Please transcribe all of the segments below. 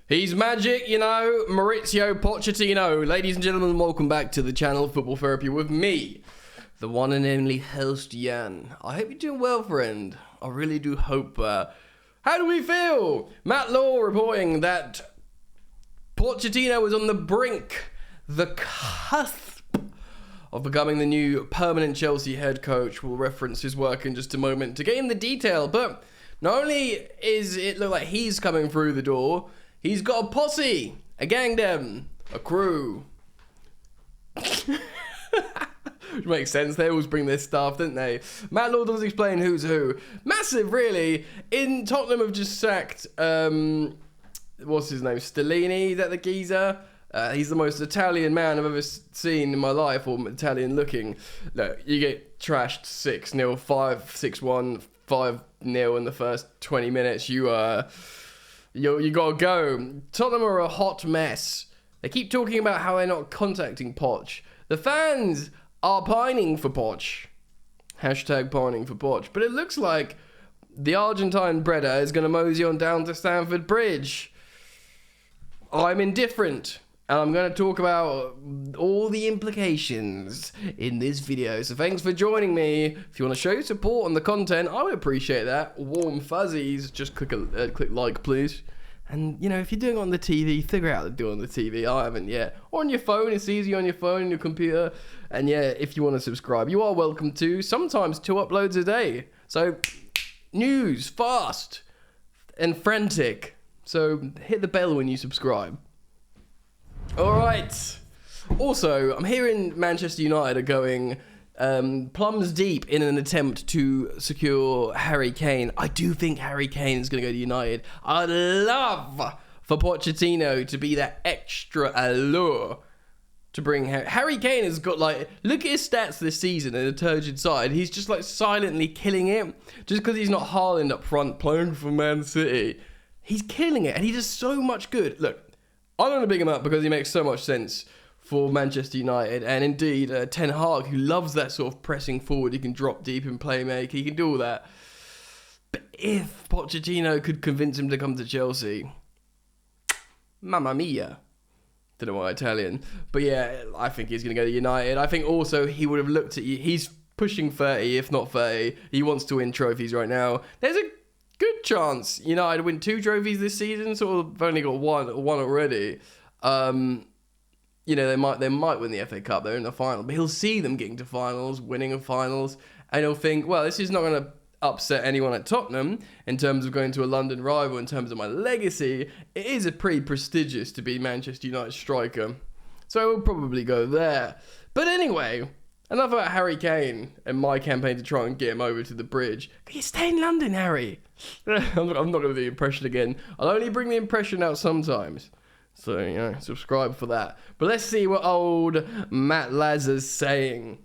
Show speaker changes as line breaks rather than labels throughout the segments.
He's magic, you know, Maurizio Pochettino. Ladies and gentlemen, welcome back to the channel Football Therapy with me, the one and only host, Jan. I hope you're doing well, friend. I really do hope. How do we feel? Matt Law reporting that Pochettino is on the brink, the cusp of becoming the new permanent Chelsea head coach. We'll reference his work in just a moment to get in the detail, but not only is it look like he's coming through the door, he's got a posse, a gangdem, a crew. Which makes sense. They always bring their staff, don't they? Matt Law does explain who's who. Massive, really. In Tottenham have just sacked, what's his name? Stellini, is that the geezer? He's the most Italian man I've ever seen in my life, or Italian looking. Look, you get trashed 6-0, 5-6-1, 5-0 in the first 20 minutes. You gotta go. Tottenham are a hot mess. They keep talking about how they're not contacting Poch. The fans are pining for Poch. Hashtag pining for Poch. But it looks like the Argentine Breda is going to mosey on down to Stamford Bridge. I'm indifferent. And I'm going to talk about all the implications in this video. So thanks for joining me. If you want to show your support on the content, I would appreciate that. Warm fuzzies. Just click like, please. And, you know, if you're doing it on the TV, figure out how to do it on the TV. I haven't yet. Or on your phone. It's easy on your phone and your computer. And, yeah, if you want to subscribe, you are welcome to. Sometimes 2 uploads a day. So, news, fast, and frantic. So, hit the bell when you subscribe. Alright, also, I'm hearing Manchester United are going plums deep in an attempt to secure Harry Kane. I do think Harry Kane is going to go to United. I'd love for Pochettino to be that extra allure to bring Harry Kane has got, like, look at his stats this season in a turgid side. He's just, like, silently killing it. Just because he's not Haaland up front playing for Man City. He's killing it, and he does so much good. Look, I don't want to big him up because he makes so much sense for Manchester United, and indeed Ten Hag, who loves that sort of pressing forward. He can drop deep and play make. He can do all that. But if Pochettino could convince him to come to Chelsea, mamma mia. Don't know why Italian, but yeah, I think he's going to go to United. I think also he would have looked at you. He's pushing 30, if not 30. He wants to win trophies right now. There's a good chance United win 2 trophies this season, so they've only got one already. You know, they might win the FA Cup. They're in the final, but he'll see them getting to finals, winning of finals, and he'll think, well, this is not going to upset anyone at Tottenham in terms of going to a London rival. In terms of my legacy, it is a pretty prestigious to be Manchester United striker, so I will probably go there. But anyway, enough about Harry Kane and my campaign to try and get him over to the bridge. Can you stay in London, Harry? I'm not going to do the impression again. I'll only bring the impression out sometimes. So, you know, subscribe for that. But let's see what old Matt Lazar's saying.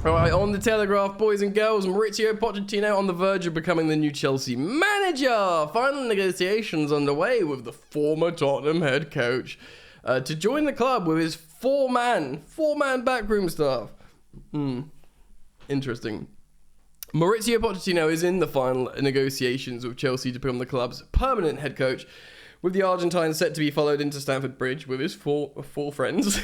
All right, on the Telegraph, boys and girls, Maurizio Pochettino on the verge of becoming the new Chelsea manager. Final negotiations underway with the former Tottenham head coach to join the club with his four-man backroom staff. Interesting. Maurizio Pochettino is in the final negotiations with Chelsea to become the club's permanent head coach, with the Argentine set to be followed into Stamford Bridge with his four friends.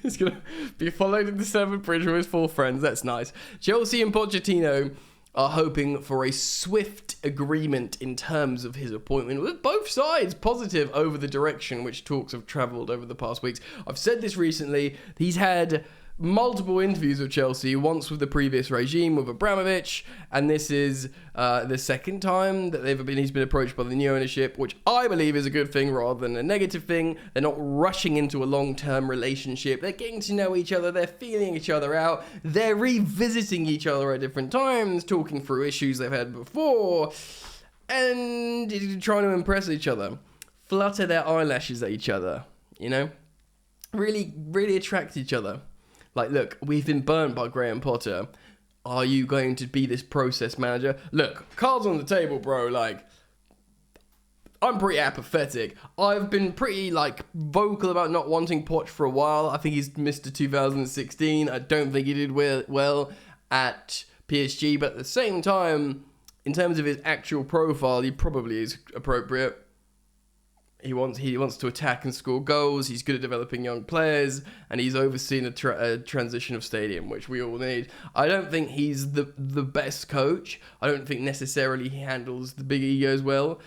He's going to be followed into Stamford Bridge with his 4 friends. That's nice. Chelsea and Pochettino are hoping for a swift agreement in terms of his appointment, with both sides positive over the direction which talks have travelled over the past weeks. I've said this recently. He's had multiple interviews with Chelsea, once with the previous regime with Abramovich, and this is the second time that he's been approached by the new ownership, which I believe is a good thing rather than a negative thing. They're not rushing into a long-term relationship. They're getting to know each other. They're feeling each other out. They're revisiting each other at different times, talking through issues they've had before, and trying to impress each other, flutter their eyelashes at each other, you know, really attract each other. Like, look, we've been burnt by Graham Potter. Are you going to be this process manager? Look, cards on the table, bro. Like, I'm pretty apathetic. I've been pretty, like, vocal about not wanting Poch for a while. I think he's Mr. 2016. I don't think he did well at PSG. But at the same time, in terms of his actual profile, he probably is appropriate. He wants to attack and score goals. He's good at developing young players, and he's overseen a transition of stadium, which we all need. I don't think he's the best coach. I don't think necessarily he handles the big egos well.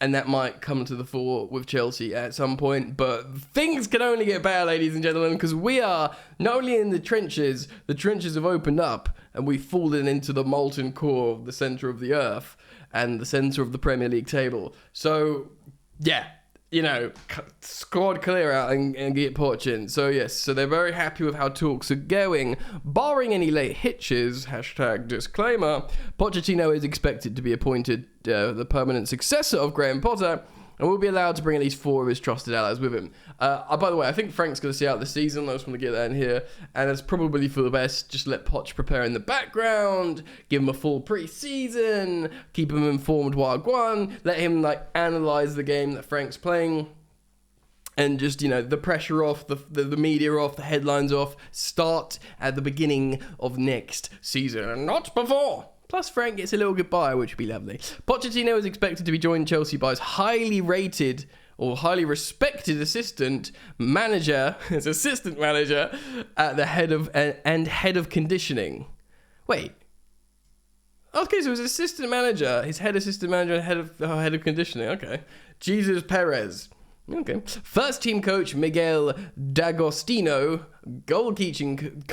And that might come to the fore with Chelsea at some point. But things can only get better, ladies and gentlemen, because we are not only in the trenches have opened up, and we've fallen into the molten core of the centre of the earth and the centre of the Premier League table. So, yeah, squad clear out and get Poch in. So, yes, so they're very happy with how talks are going. Barring any late hitches, #disclaimer, Pochettino is expected to be appointed the permanent successor of Graham Potter, and will be allowed to bring at least 4 of his trusted allies with him. By the way, I think Frank's going to see out the season. I just want to get that in here. And it's probably for the best. Just let Poch prepare in the background. Give him a full pre-season. Keep him informed while gone. Let him, analyse the game that Frank's playing. And just, the pressure off, the media off, the headlines off. Start at the beginning of next season. And not before. Plus, Frank gets a little goodbye, which would be lovely. Pochettino is expected to be joined Chelsea by his highly rated or highly respected assistant manager at the head of conditioning. Wait. Okay, so his assistant manager, his head assistant manager, and head of conditioning. Okay. Jesus Perez. Okay. First team coach Miguel D'Agostino, goalkeeping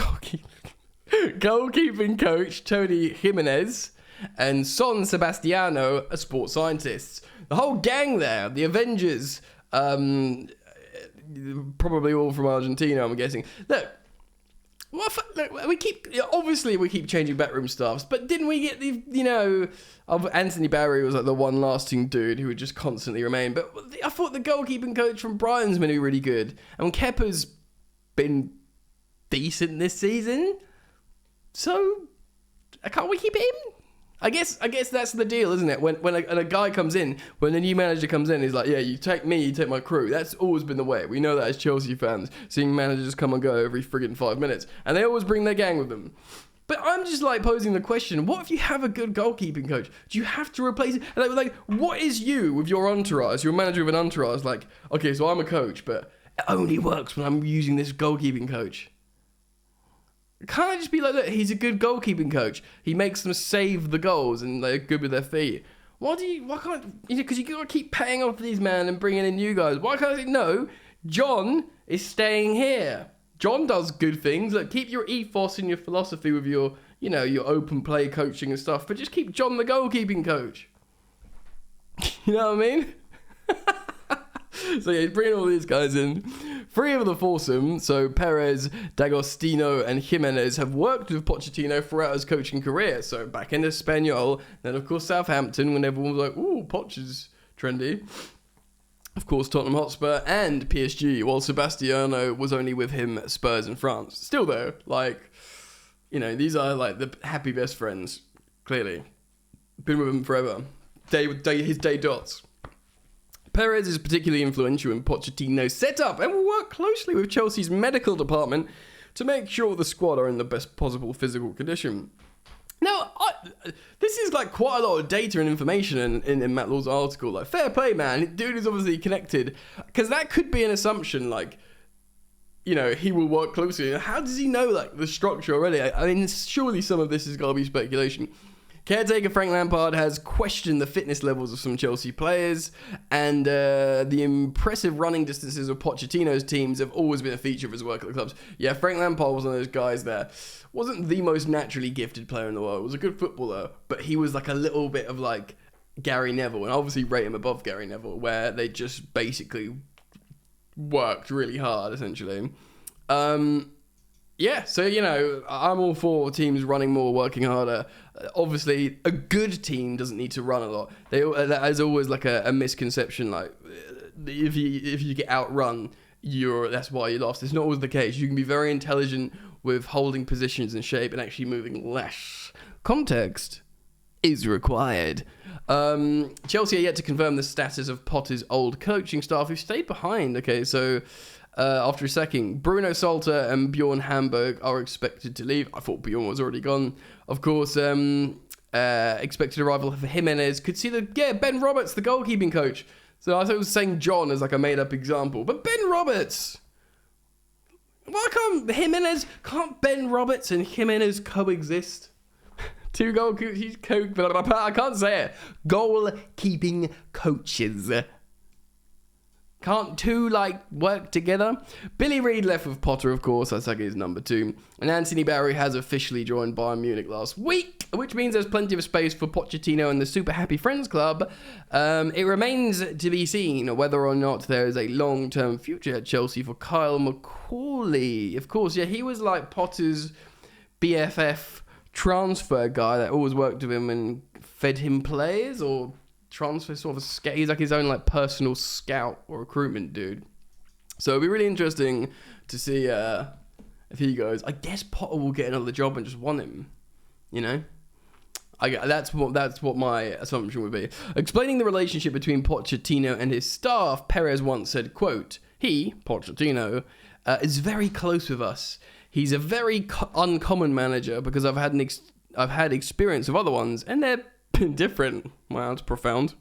coach Tony Jimenez, and Son Sebastiano, a sports scientist. The whole gang there, the Avengers, probably all from Argentina, I'm guessing. Look, we keep changing backroom staffs, but didn't we get Anthony Barry was the one lasting dude who would just constantly remain. But I thought the goalkeeping coach from Brighton's been really good, and Kepa's been decent this season. So, can't we keep him? I guess that's the deal, isn't it? When a guy comes in, when a new manager comes in, he's like, yeah, you take me, you take my crew. That's always been the way. We know that as Chelsea fans, seeing managers come and go every friggin' 5 minutes. And they always bring their gang with them. But I'm just posing the question, what if you have a good goalkeeping coach? Do you have to replace it? What is you with your entourage? You're a manager of an entourage. Okay, so I'm a coach, but it only works when I'm using this goalkeeping coach. Can't I just be look, he's a good goalkeeping coach. He makes them save the goals and they're good with their feet. Why can't, because you got to keep paying off these men and bringing in new guys. Why can't I say, no, John is staying here. John does good things. Keep your ethos and your philosophy with your open play coaching and stuff, but just keep John the goalkeeping coach. You know what I mean? So yeah, he's bringing all these guys in. 3 of the foursome, so Perez, D'Agostino, and Jimenez, have worked with Pochettino throughout his coaching career. So back in Espanyol, then of course Southampton, when everyone was like, ooh, Poch is trendy. Of course, Tottenham Hotspur and PSG, while Sebastiano was only with him at Spurs in France. Still though, these are the happy best friends, clearly. Been with him forever. His day dots. Perez is particularly influential in Pochettino's setup and will work closely with Chelsea's medical department to make sure the squad are in the best possible physical condition. Now, this is quite a lot of data and information in Matt Law's article. Fair play, man. Dude is obviously connected. Because that could be an assumption, he will work closely. How does he know, the structure already? I mean, surely some of this has got to be speculation. Caretaker Frank Lampard has questioned the fitness levels of some Chelsea players, and the impressive running distances of Pochettino's teams have always been a feature of his work at the clubs. Yeah, Frank Lampard was one of those guys that wasn't the most naturally gifted player in the world. He was a good footballer, but he was a little bit of Gary Neville, and obviously rate him above Gary Neville, where they just basically worked really hard, essentially. Yeah, so, I'm all for teams running more, working harder. Obviously, a good team doesn't need to run a lot. There's always a misconception, if you get outrun, that's why you lost. It's not always the case. You can be very intelligent with holding positions and shape and actually moving less. Context is required. Chelsea are yet to confirm the status of Potter's old coaching staff who stayed behind. Okay, so after his sacking, Bruno Salter and Bjorn Hamburg are expected to leave. I thought Bjorn was already gone. Of course, expected arrival for Jimenez. Could see Ben Roberts, the goalkeeping coach. So I was saying John as like a made-up example, but Ben Roberts. Why can't Ben Roberts and Jimenez coexist? Two I can't say it. Goalkeeping coaches. Can't two, work together? Billy Reid left with Potter, of course. That's like his number 2. And Anthony Barry has officially joined Bayern Munich last week, which means there's plenty of space for Pochettino and the Super Happy Friends Club. It remains to be seen whether or not there is a long-term future at Chelsea for Kyle McCauley. Of course, yeah, he was like Potter's BFF transfer guy that always worked with him and fed him players, or transfer sort of he's like his own personal scout or recruitment dude. So it'll be really interesting to see if he goes. I guess Potter will get another job and just want him, that's what my assumption would be. Explaining the relationship between Pochettino and his staff, Perez once said, quote, he, Pochettino, is very close with us. He's a very uncommon manager because I've had experience of other ones and they're different. Wow, that's profound.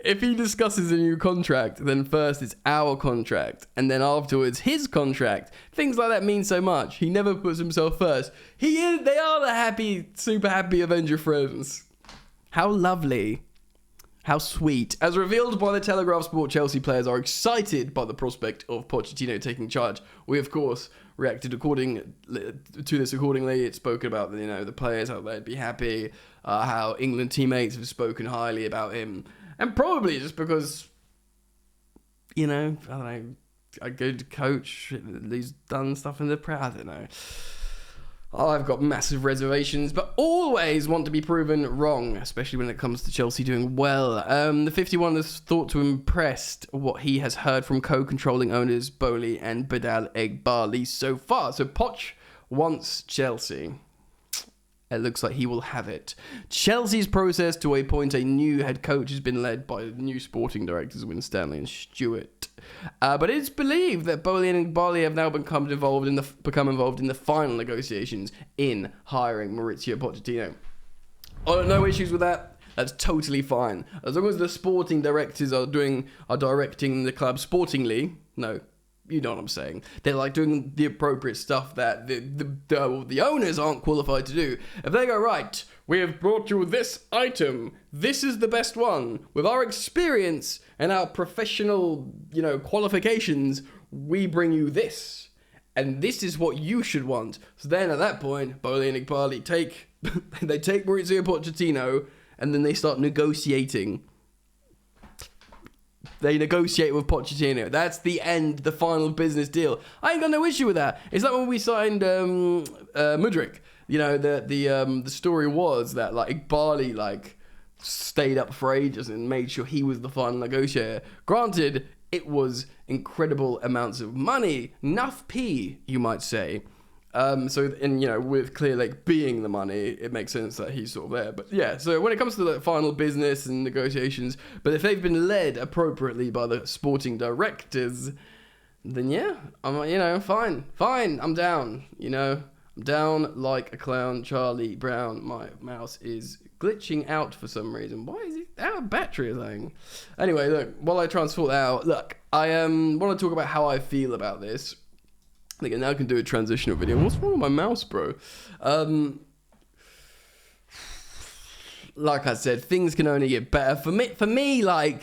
If he discusses a new contract, then first it's our contract, and then afterwards his contract. Things like that mean so much. He never puts himself first. They are the super happy Avenger friends. How lovely. How sweet. As revealed by the Telegraph Sport, Chelsea players are excited by the prospect of Pochettino taking charge. We, of course, reacted to this accordingly. It's spoken about, the players, how they'd be happy, how England teammates have spoken highly about him. And probably just because, I don't know, a good coach who's done stuff in the press. I don't know. I've got massive reservations, but always want to be proven wrong, especially when it comes to Chelsea doing well. The 51 is thought to impressed what he has heard from co-controlling owners Bowley and Badal Eghbali so far. So Poch wants Chelsea. It looks like he will have it. Chelsea's process to appoint a new head coach has been led by new sporting directors Winstanley and Stewart. But it's believed that Bowley and Eghbali have now become involved in the final negotiations in hiring Maurizio Pochettino. No issues with that. That's totally fine. As long as the sporting directors are directing the club sportingly. No. You know what I'm saying. They're doing the appropriate stuff that the owners aren't qualified to do. If they go, right, we have brought you this item. This is the best one. With our experience and our professional, qualifications, we bring you this. And this is what you should want. So then at that point, Bowley and Eghbali take Maurizio Pochettino and then they start negotiating. They negotiate with Pochettino. That's the end, the final business deal. I ain't got no issue with that. It's like when we signed Mudryk. The story was that Eghbali stayed up for ages and made sure he was the final negotiator. Granted, it was incredible amounts of money, enough P, you might say. With Clear Lake being the money, it makes sense that he's sort of there. But yeah, so when it comes to the final business and negotiations, but if they've been led appropriately by the sporting directors, then yeah, I'm fine, I'm down. I'm down like a clown, Charlie Brown. My mouse is glitching out for some reason. Why is it out of battery or something? Anyway, look, while I try and sort that out, I want to talk about how I feel about this. I think I now can do a transitional video. What's wrong with my mouse, bro? Like I said, things can only get better. For me, I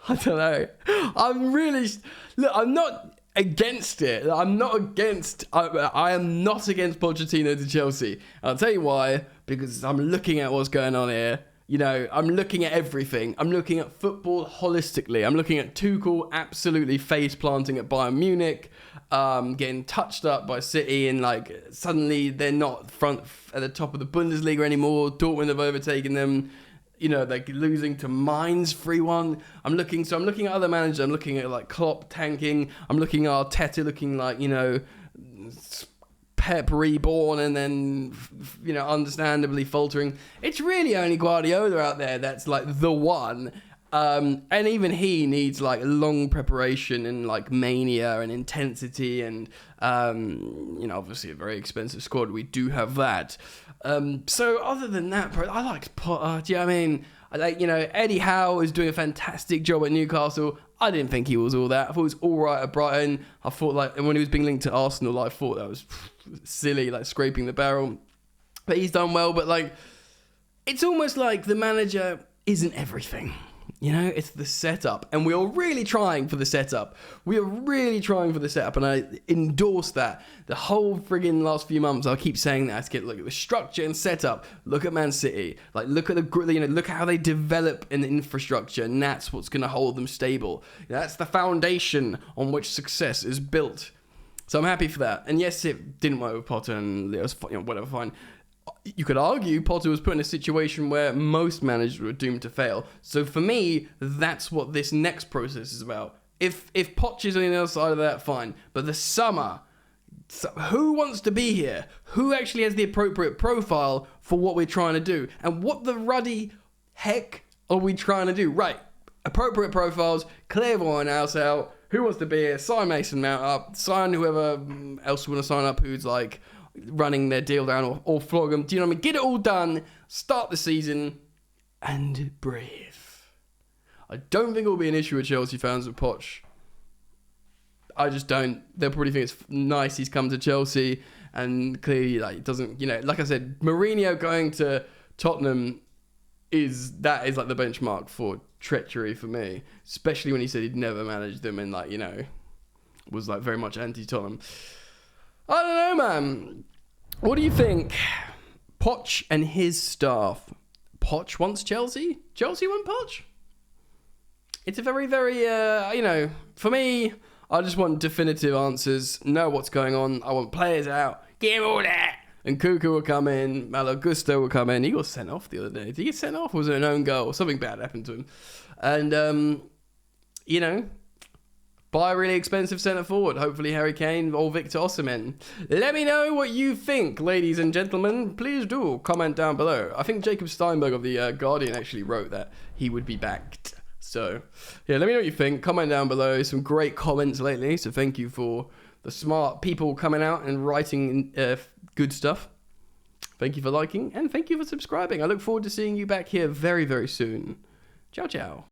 don't know. I'm not against it. I am not against Pochettino to Chelsea. And I'll tell you why. Because I'm looking at what's going on here. I'm looking at everything. I'm looking at football holistically. I'm looking at Tuchel absolutely face planting at Bayern Munich, getting touched up by City, and suddenly they're not front at the top of the Bundesliga anymore. Dortmund have overtaken them. Losing to Mainz 3-1. I'm looking at other managers. I'm looking at Klopp tanking. I'm looking at Arteta looking Pep reborn and then, understandably faltering. It's really only Guardiola out there that's the one. And even he needs like long preparation and like mania and intensity and, obviously a very expensive squad. We do have that. So other than that, bro, I liked Potter. Do you know what I mean? I like, Eddie Howe is doing a fantastic job at Newcastle. I didn't think he was all that. I thought he was all right at Brighton. I thought and when he was being linked to Arsenal, I thought that was silly, like scraping the barrel. But he's done well. But it's almost like the manager isn't everything. It's the setup. And we are really trying for the setup. And I endorse that. The whole friggin' last few months, I keep saying that. I get look at the structure and setup. Look at Man City. Look at look at how they develop an infrastructure, and that's what's going to hold them stable. That's the foundation on which success is built. So I'm happy for that. And yes, it didn't work with Potter, and it was whatever, fine. You could argue Potter was put in a situation where most managers were doomed to fail. So for me, that's what this next process is about. If Poch is on the other side of that, fine. But the summer, who wants to be here? Who actually has the appropriate profile for what we're trying to do? And what the ruddy heck are we trying to do? Right, appropriate profiles, clear everyone else out. Who wants to be here? Sign Mason Mount up. Sign whoever else want to sign up who's running their deal down or flog them. Do you know what I mean? Get it all done, start the season, and breathe. I don't think it'll be an issue with Chelsea fans with Poch. I just don't. They'll probably think it's nice he's come to Chelsea, and clearly, it doesn't, like I said, Mourinho going to Tottenham is the benchmark for treachery for me, especially when he said he'd never managed them and was very much anti-Tottenham. I don't know, man. What do you think? Poch and his staff. Poch wants Chelsea? Chelsea want Poch? It's a very, very, for me, I just want definitive answers. Know what's going on. I want players out. Give him all that. And Cuckoo will come in. Malo Gusto will come in. He got sent off the other day. Did he get sent off? Or was it an own goal? Something bad happened to him. And, buy a really expensive centre forward. Hopefully Harry Kane or Victor Osimhen. Let me know what you think, ladies and gentlemen. Please do comment down below. I think Jacob Steinberg of the Guardian actually wrote that he would be backed. So, yeah, let me know what you think. Comment down below. Some great comments lately. So thank you for the smart people coming out and writing good stuff. Thank you for liking and thank you for subscribing. I look forward to seeing you back here very, very soon. Ciao, ciao.